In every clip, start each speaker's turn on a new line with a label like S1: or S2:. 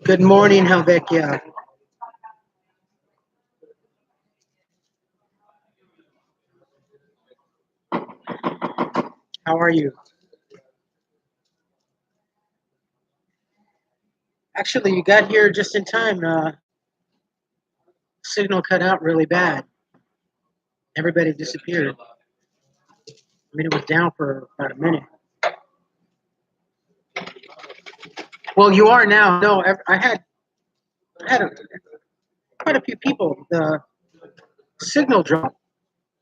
S1: Good morning, Helvetia. How are you? Actually, you got here just in time. Signal cut out really bad. Everybody disappeared. I mean, it was down for about a minute. Well, you are now. No, I had quite a few people. The signal dropped.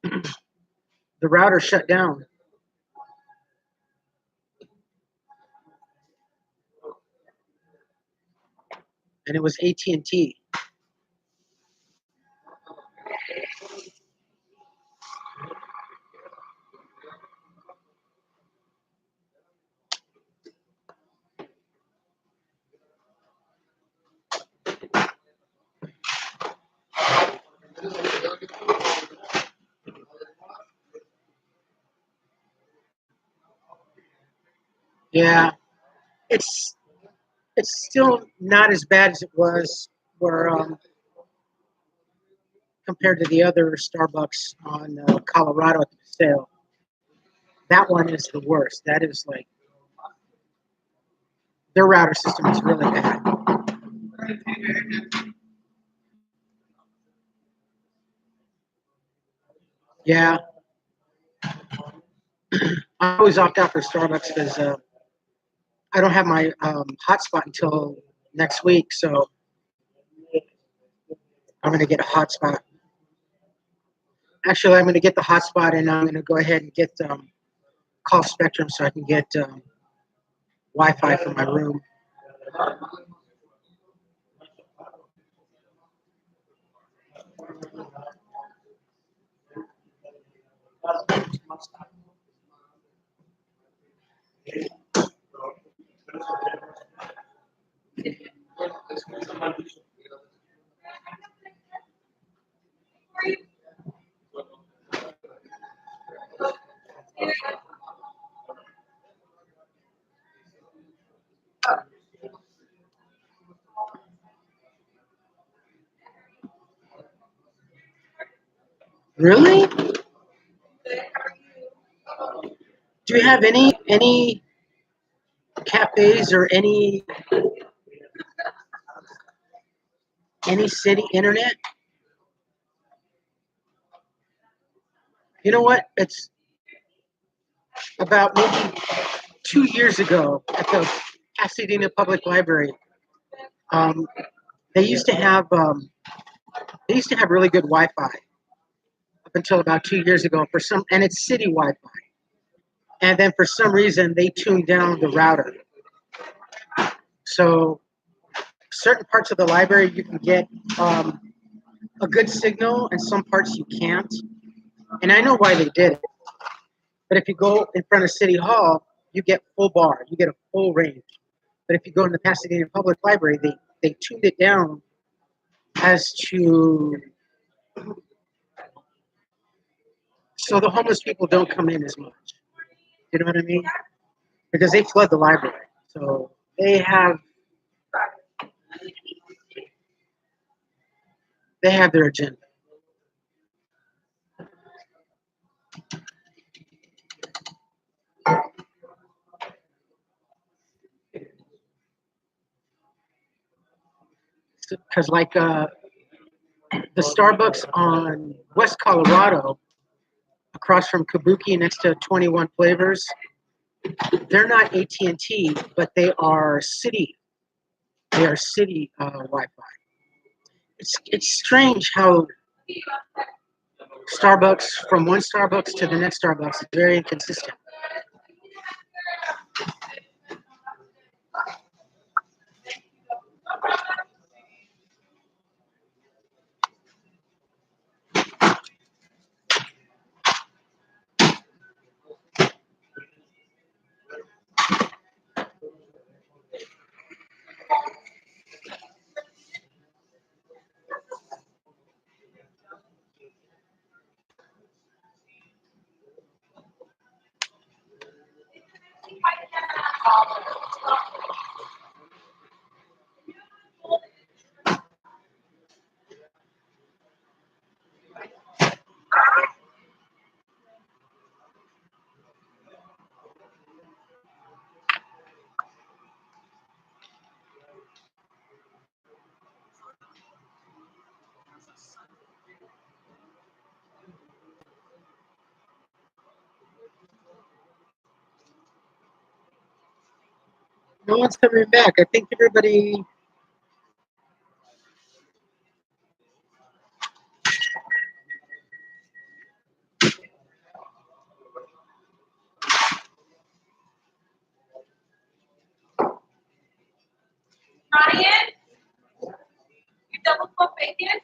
S1: The router shut down. And it was AT&T. Yeah, it's it's still not as bad as it was where compared to the other Starbucks on Colorado at the sale. That one is the worst. That is like their router system is really bad. Yeah, I always opt out for Starbucks because I don't have my hotspot until next week, so I'm going to get a hotspot. Actually, I'm going to get the hotspot, and I'm going to go ahead and get call Spectrum so I can get Wi-Fi for my room. Really? Do you have any cafes or any city internet? You know what? It's about maybe 2 years ago at the Pasadena Public Library. Um, they used to have really good Wi-Fi up until about 2 years ago and it's city Wi-Fi. And then for some reason they tuned down the router. So certain parts of the library you can get a good signal, and some parts you can't. And I know why they did it. But if you go in front of City Hall, you get full bar, you get a full range. But if you go in the Pasadena Public Library, they tuned it down as to so the homeless people don't come in as much. You know what I mean? Because they flood the library. So they have their agenda. Because like the Starbucks on West Colorado, across from Kabuki, next to 21 Flavors, they're not AT&T, but they are city. They are city Wi-Fi. It's strange how Starbucks from one Starbucks to the next Starbucks is very inconsistent. No one's coming back. I think everybody.
S2: Ryan, you double cook bacon?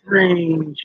S1: Strange.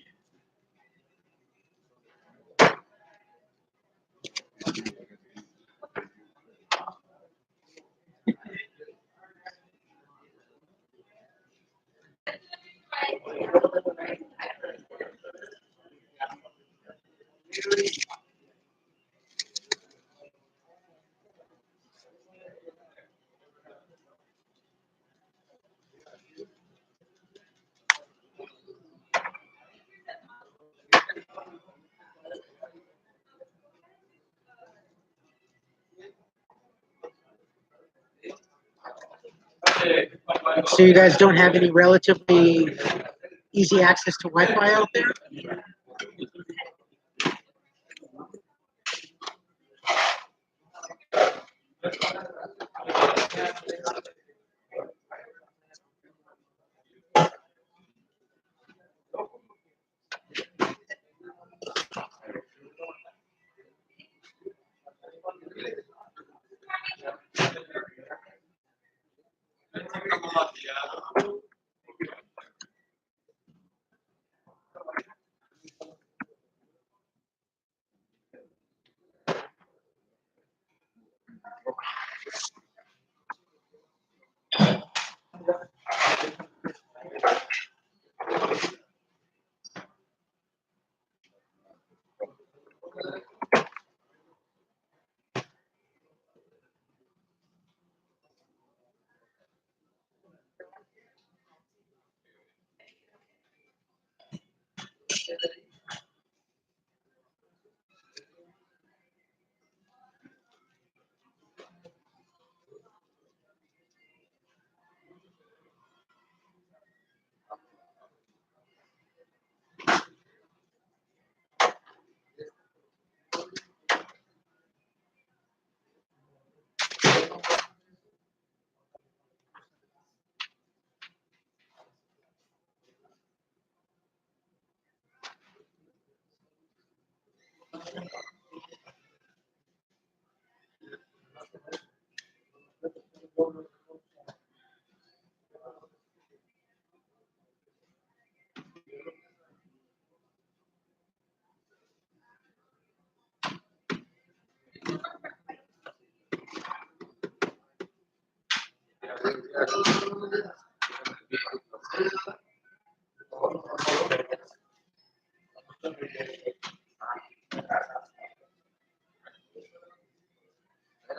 S1: So you guys don't have any relatively easy access to Wi-Fi out there?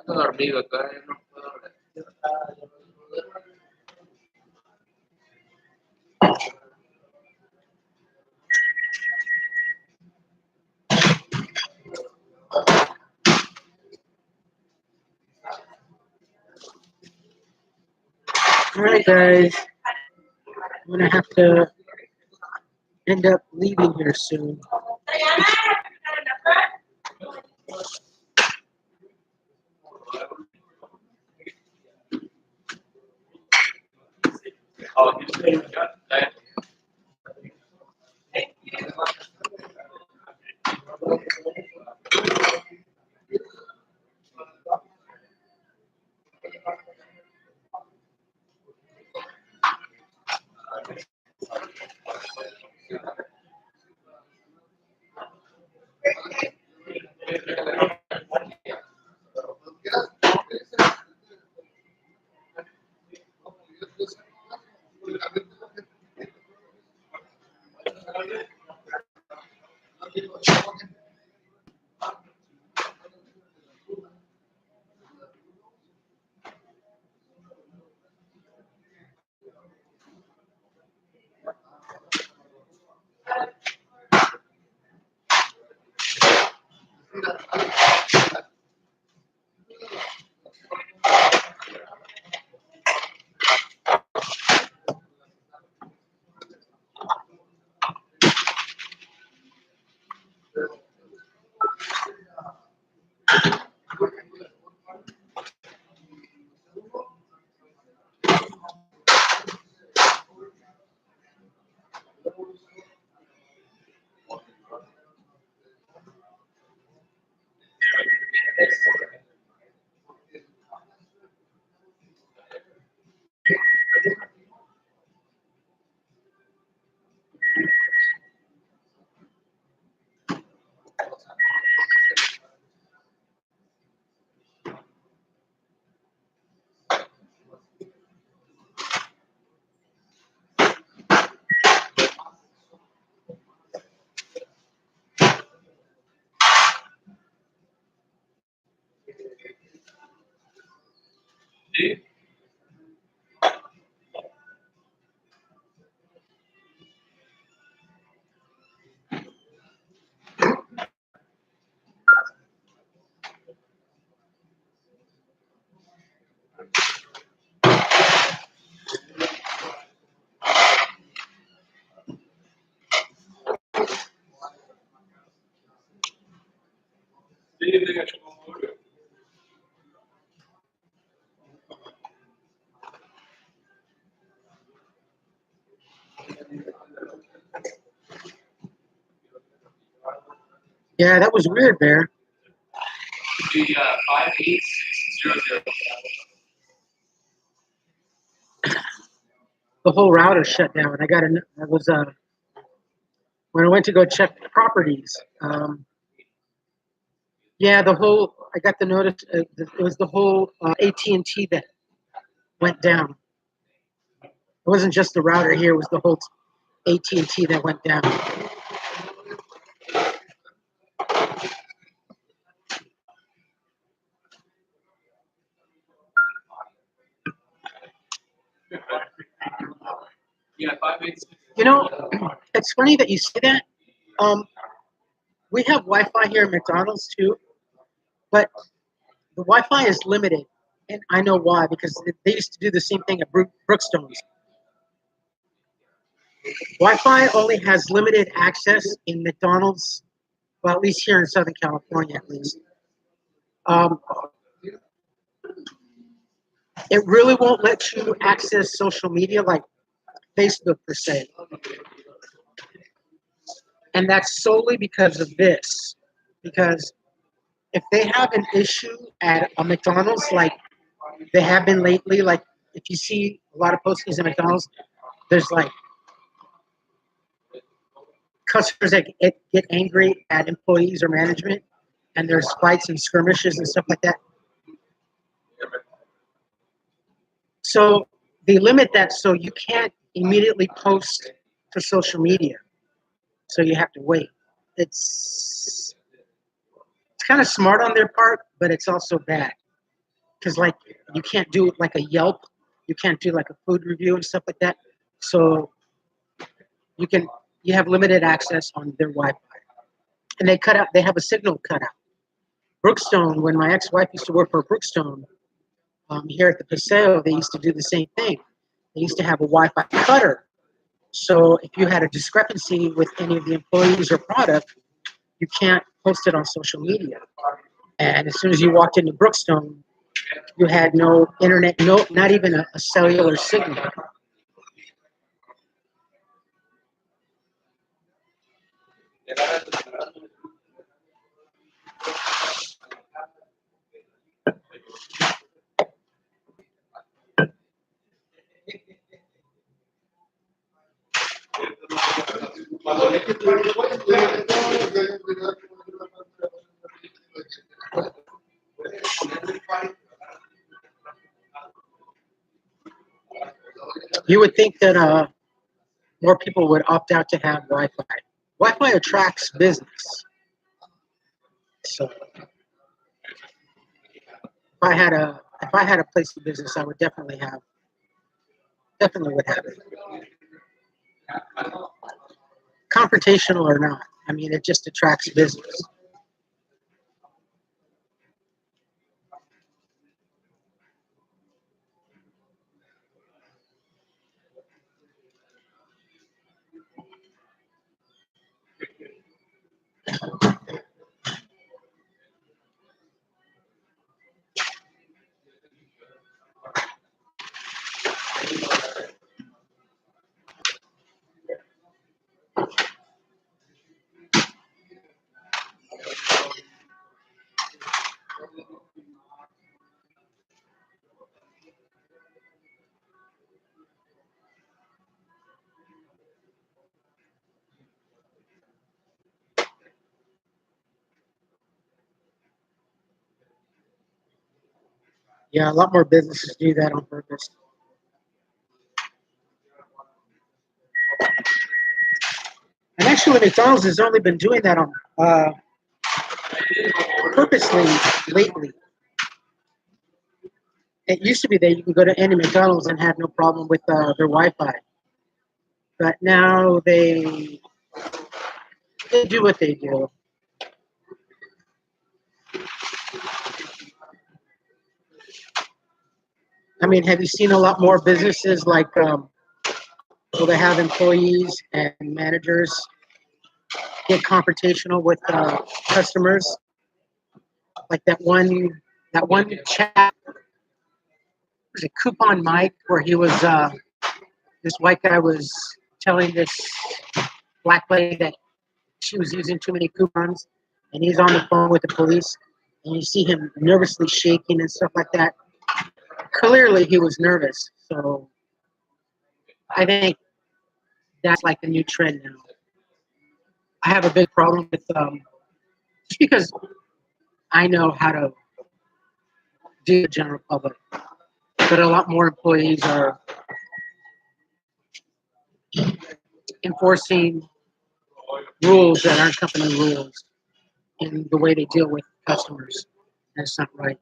S3: Ando dormido, todavía no puedo hablar.
S1: All right, guys. I'm gonna have to end up leaving here soon. Yeah, that was weird there.
S3: The 58600.
S1: The whole router shut down. I was when I went to go check properties. Yeah, I got the notice. It was the whole AT&T that went down. It wasn't just the router here. It was the whole AT&T that went down.
S3: Yeah, 586.
S1: You know, it's funny that you say that. We have Wi-Fi here at McDonald's too, but the Wi-Fi is limited, and I know why, because they used to do the same thing at Brookstones. Wi-Fi only has limited access in McDonald's, well, at least here in Southern California, at least. Um, it really won't let you access social media like Facebook per se, and that's solely because of this. Because if they have an issue at a McDonald's, like they have been lately, like if you see a lot of postings at McDonald's, there's like customers that get angry at employees or management, and there's fights and skirmishes and stuff like that. So they limit that so you can't immediately post to social media. So you have to wait. It's kind of smart on their part, but it's also bad because like you can't do like a Yelp, you can't do like a food review and stuff like that. So you have limited access on their Wi-Fi, and they have a signal cutout. Brookstone, when my ex-wife used to work for Brookstone, here at the Paseo, they used to do the same thing. They used to have a Wi-Fi cutter. So if you had a discrepancy with any of the employees or product, you can't post it on social media. And as soon as you walked into Brookstone, you had no internet, not even a cellular signal. You would think that more people would opt out to have Wi-Fi. Wi-Fi attracts business. So if I had a place of business, I would definitely would have it. Confrontational or not, I mean, it just attracts business. Yeah, a lot more businesses do that on purpose. And actually, McDonald's has only been doing that on purposely lately. It used to be that you can go to any McDonald's and have no problem with their Wi-Fi, but now they do what they do. I mean, have you seen a lot more businesses like where they have employees and managers get confrontational with customers? Like that one chat was a Coupon Mike where he was this white guy was telling this black lady that she was using too many coupons, and he's on the phone with the police, and you see him nervously shaking and stuff like that. Clearly, he was nervous. So I think that's like the new trend now. I have a big problem with just because I know how to do the general public, but a lot more employees are enforcing rules that aren't company rules in the way they deal with customers. That's not right.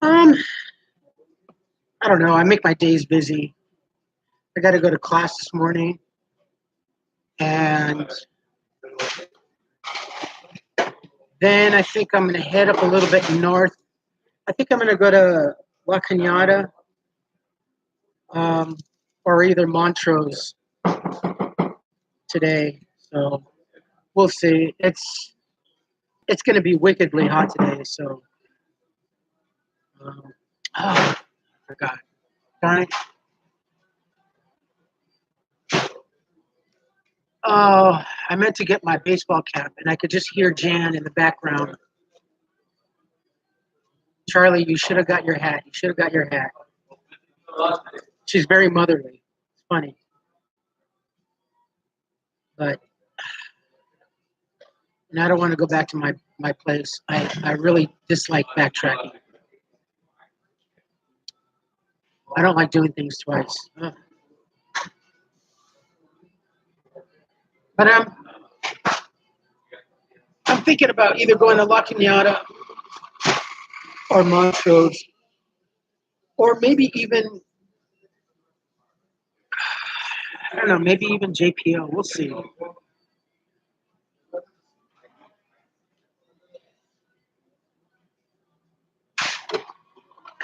S1: Um, I don't know. I make my days busy. I got to go to class this morning, and then I think I'm going to head up a little bit north. I think I'm going to go to La Cañada um, or either Montrose today. So we'll see. It's going to be wickedly hot today. So oh, I forgot. Darn it. Oh, I meant to get my baseball cap, and I could just hear Jan in the background. Charlie, you should have got your hat. You should have got your hat. She's very motherly. It's funny, but and I don't want to go back to my place. I really dislike backtracking. I don't like doing things twice. Ugh. But I'm thinking about either going to La Cañada or Montrose, or maybe even I don't know, maybe even JPO. We'll see.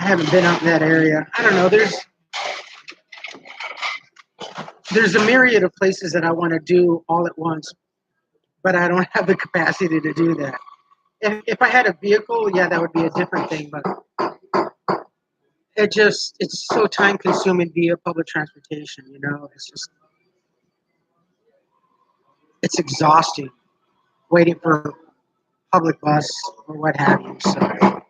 S1: I haven't been out in that area. I don't know. There's a myriad of places that I want to do all at once, but I don't have the capacity to do that. If I had a vehicle, yeah, that would be a different thing. But it's so time consuming via public transportation. It's exhausting waiting for public bus or what have you. So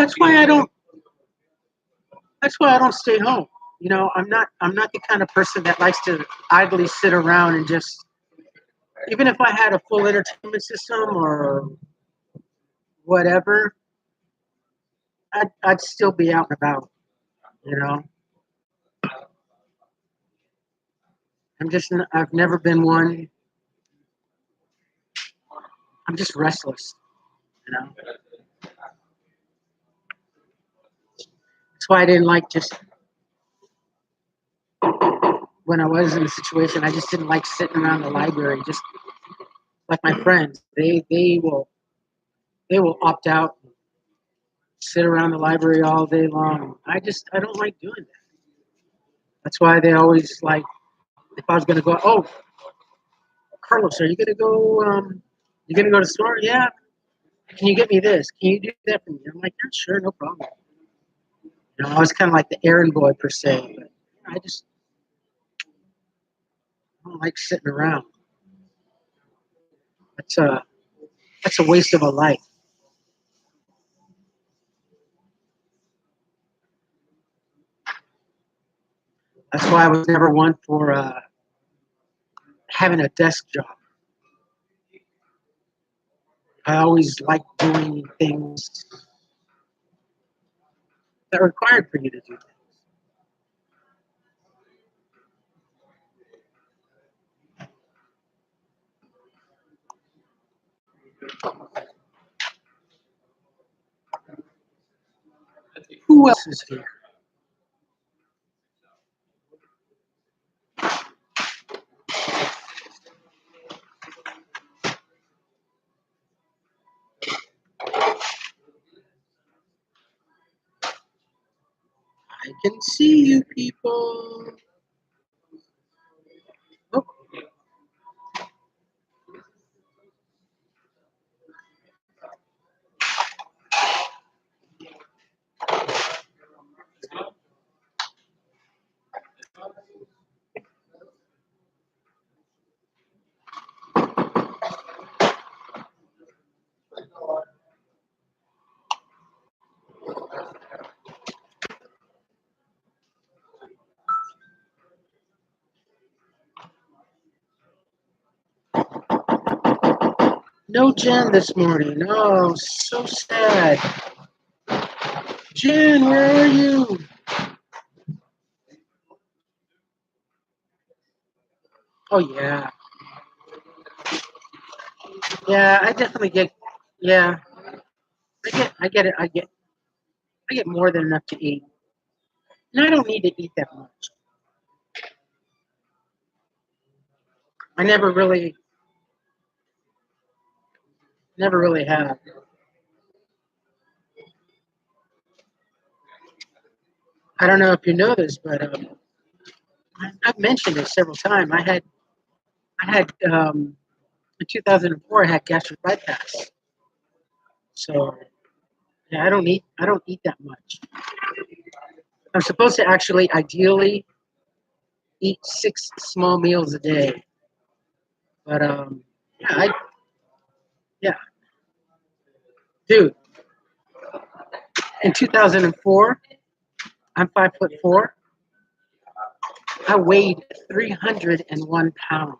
S1: That's why I don't. That's why I don't stay home. You know, I'm not the kind of person that likes to idly sit around and just. Even if I had a full entertainment system or whatever, I'd still be out and about. You know, I've never been one. I'm just restless. You know, that's why I didn't like just when I was in a situation. I just didn't like sitting around the library. Just like my friends, they will opt out, sit around the library all day long. I don't like doing that. That's why they always like if I was gonna go. Oh, Carlos, are you gonna go? You gonna go to the store? Yeah. Can you get me this? Can you do that for me? I'm like, yeah, sure, no problem. You know, I was kind of like the errand boy per se, but I just don't like sitting around. That's a that's a waste of a life. That's why I was never one for having a desk job. I always liked doing things that are required for you to do. Who else is here? I can see you people. Oh, no Jen this morning. Oh, so sad. Jen, where are you? Oh yeah, yeah. I definitely get. Yeah, I get it. I get more than enough to eat, and I don't need to eat that much. I never really have. I don't know if you know this, but I've mentioned it several times. I had in 2004. I had gastric bypass, so yeah, I don't eat that much. I'm supposed to actually, ideally, eat 6 small meals a day, but yeah, yeah, dude. In 2004, I'm 5'4". I weighed 301 pounds.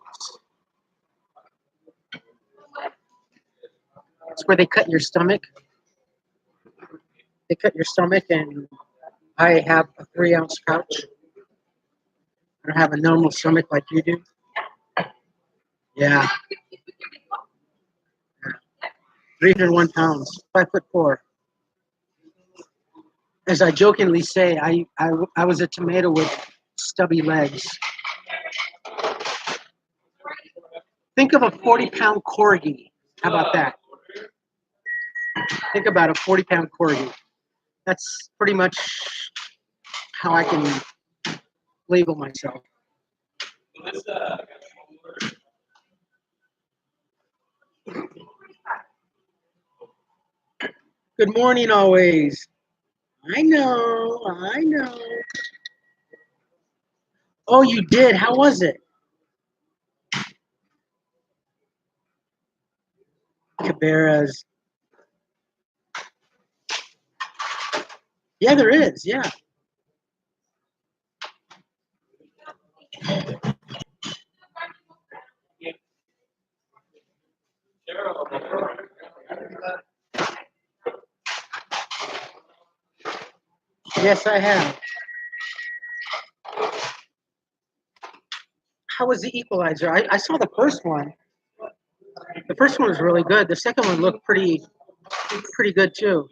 S1: It's where they cut your stomach. They cut your stomach, and I have a 3 ounce pouch. I don't have a normal stomach like you do. Yeah, 301 pounds, 5'4". As I jokingly say, I was a tomato with stubby legs. Think of a 40-pound corgi. How about that? Think about a 40-pound corgi. That's pretty much how I can label myself. Good morning, always. I know, I know. Oh, you did? How was it? Cabarrus. Yeah, there is. Yeah. Yes, I have. How was the Equalizer? I saw the first one. The first one was really good. The second one looked pretty good too.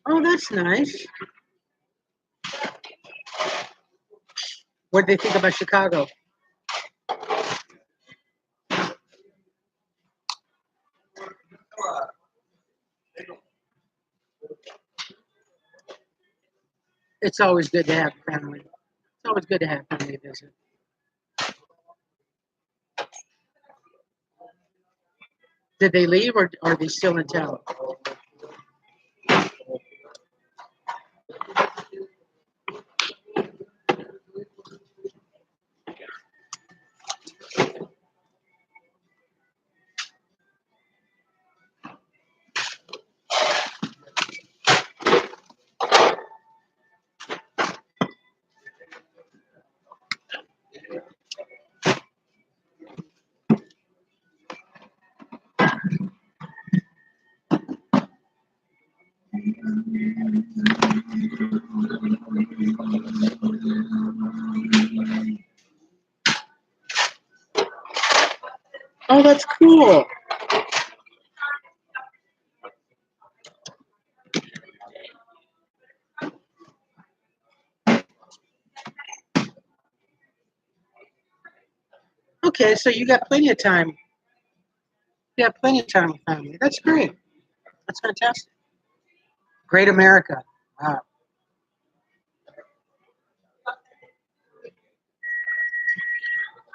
S1: Oh, that's nice. What did they think about Chicago? It's always good to have family. It's always good to have family visit. Did they leave or are they still in town? Oh, that's cool. Okay, so you got plenty of time. You got plenty of time with family. That's great. That's fantastic. Great America. Wow.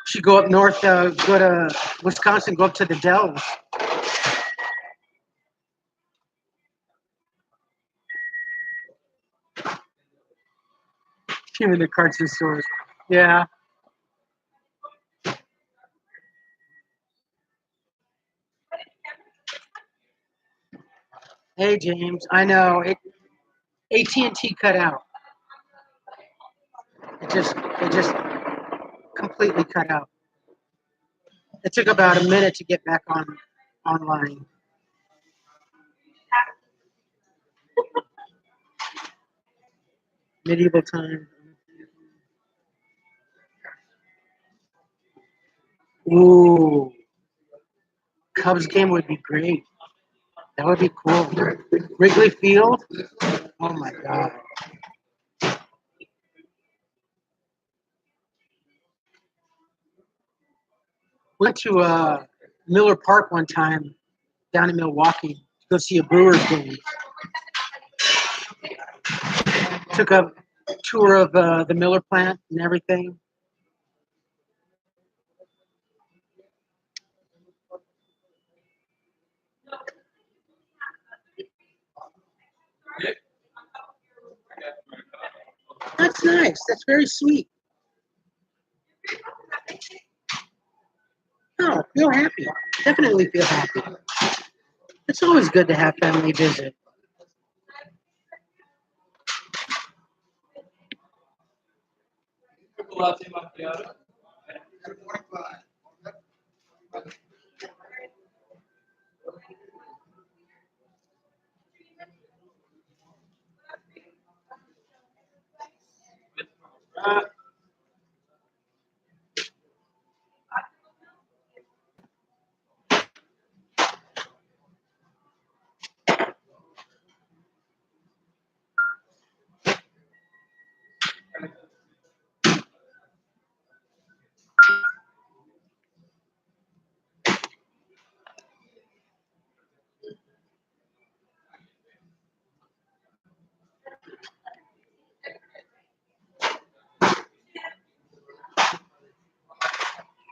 S1: Should go up north, go to Wisconsin, go up to the Dells. Even the carts and stores. Yeah. Hey, James. I know it. AT&T cut out. It just completely cut out. It took about a minute to get back online. Medieval time. Ooh, Cubs game would be great. That would be cool. Wrigley Field. Oh my God. Went to Miller Park one time down in Milwaukee to go see a Brewers game. Took a tour of the Miller plant and everything. That's nice. That's very sweet. Oh, feel happy. Definitely feel happy. It's always good to have family visit.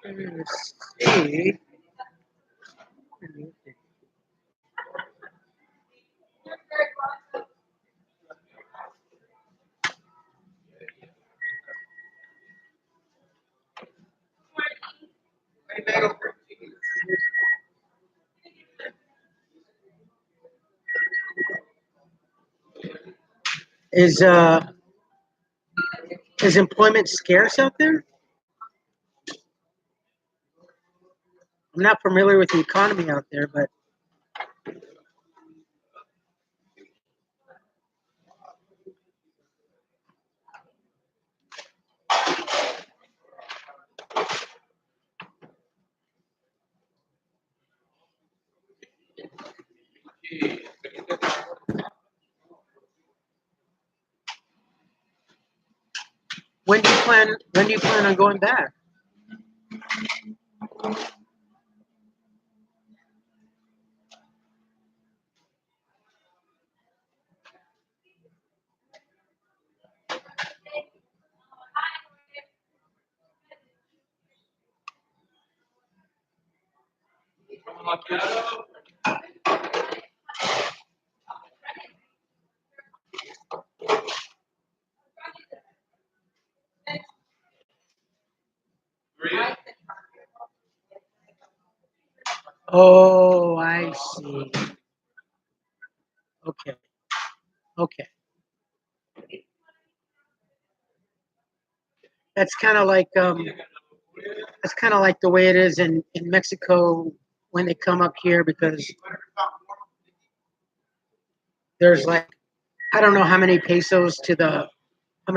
S1: Let's see. Is is employment scarce out there? I'm not familiar with the economy out there, but when do you plan on going back? Oh, I see. Okay, okay. That's kind of like the way it is in Mexico when they come up here because there's like I don't know how many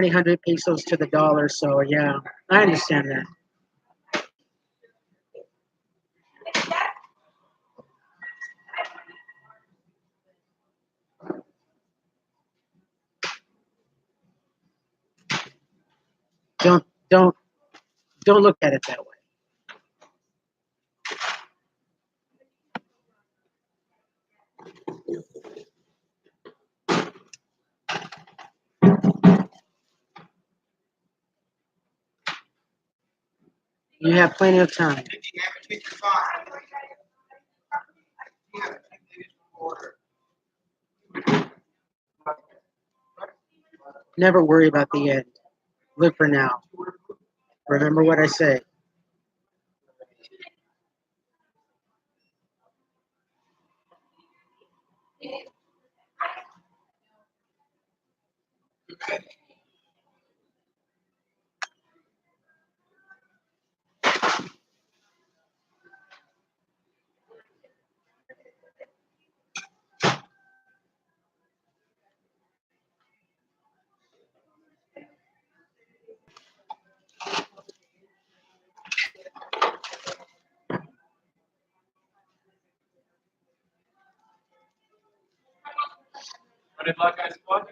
S1: hundred pesos to the dollar. So yeah, I understand that. Don't don't don't look at it that way. You have plenty of time. Never worry about the end. Live for now. Remember what I say.
S3: What did Black Eyes Squad?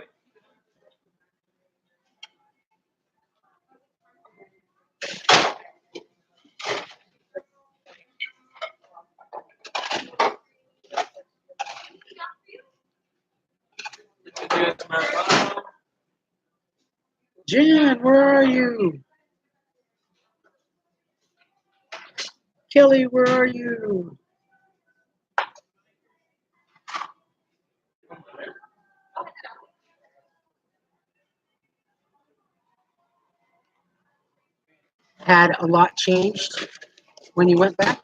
S1: Jan, where are you? Kelly, where are you? Had a lot changed when you went back?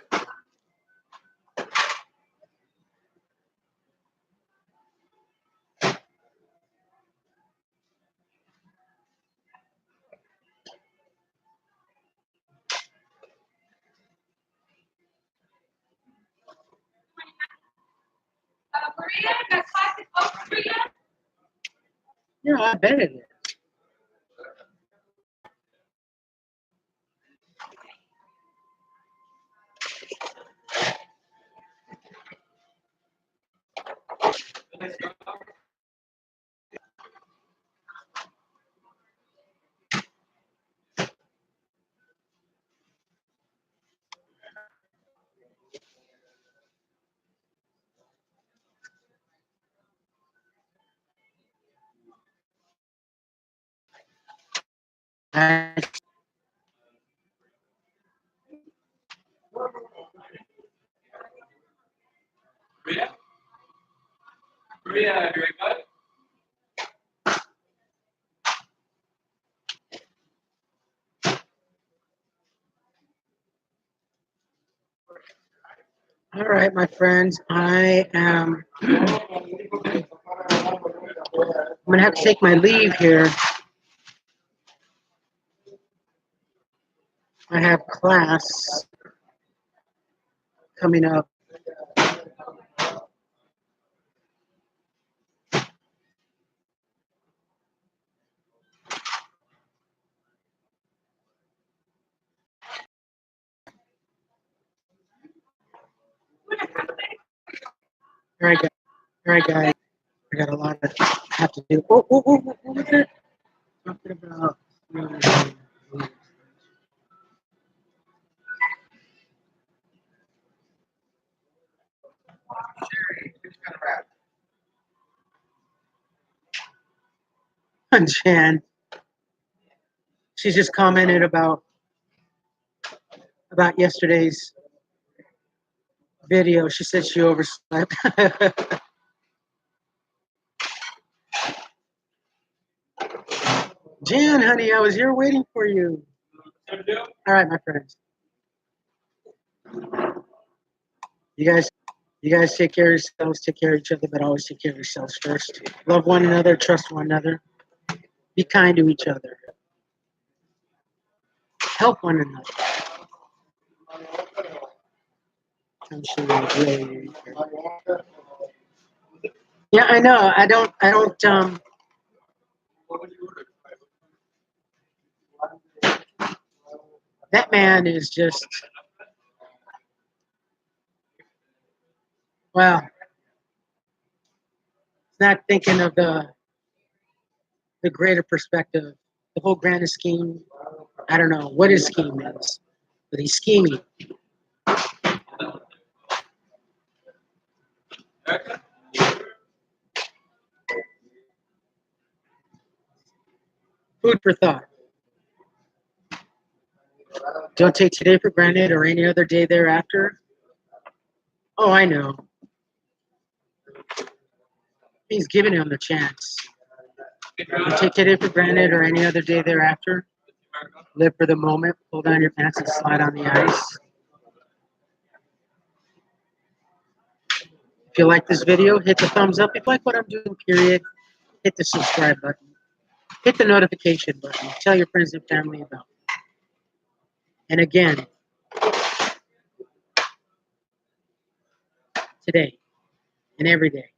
S2: Maria, got classic Coke, Maria.
S1: Yeah, I bet it is. I,
S3: Maria? Maria, very good.
S1: All right, my friends. I am. I'm gonna have to take my leave here. I have class coming up. All right, guys. All right, guys. I got a lot of have to do. What was it? Talking about. Jan. She just commented about yesterday's video. She said she overslept. Jan, honey, I was here waiting for you. All right, my friends. You guys, you guys take care of yourselves, take care of each other, but always take care of yourselves first. Love one another, trust one another, be kind to each other, help one another. I'm sure you really. Yeah, I know. I don't. That man is just. Well, he's not thinking of the greater perspective, the whole grand scheme. I don't know what his scheme is, but he's scheming. Food for thought. Don't take today for granted or any other day thereafter. Oh, I know. He's giving him the chance. Don't take today for granted or any other day thereafter. Live for the moment. Pull down your pants and slide on the ice. If you like this video, hit the thumbs up. If you like what I'm doing, period, hit the subscribe button. Hit the notification button. Tell your friends and family about it. And again, today and every day.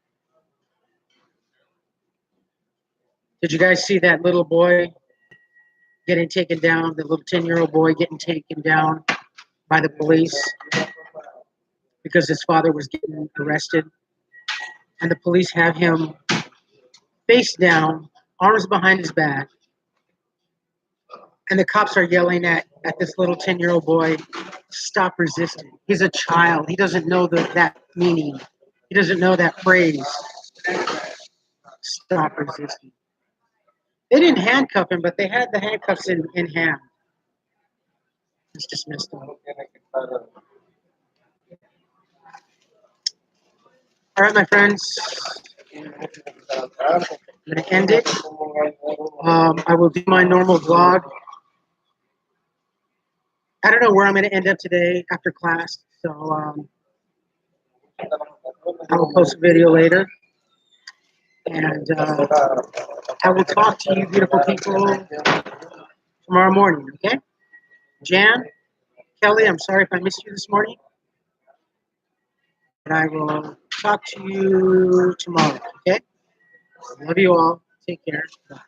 S1: Did you guys see that little boy getting taken down? The little 10-year-old boy getting taken down by the police because his father was getting arrested. And the police have him face down, arms behind his back. And the cops are yelling at this little 10-year-old boy, stop resisting. He's a child. He doesn't know that meaning. He doesn't know that phrase, stop resisting. They didn't handcuff him, but they had the handcuffs in hand. It's just messed up. All right, my friends. I'm going to end it. I will do my normal vlog. I don't know where I'm going to end up today after class, so I will post a video later. And I will talk to you beautiful people tomorrow morning, okay? Jan, Kelly, I'm sorry if I missed you this morning. But I will talk to you tomorrow, okay? Love you all. Take care. Bye.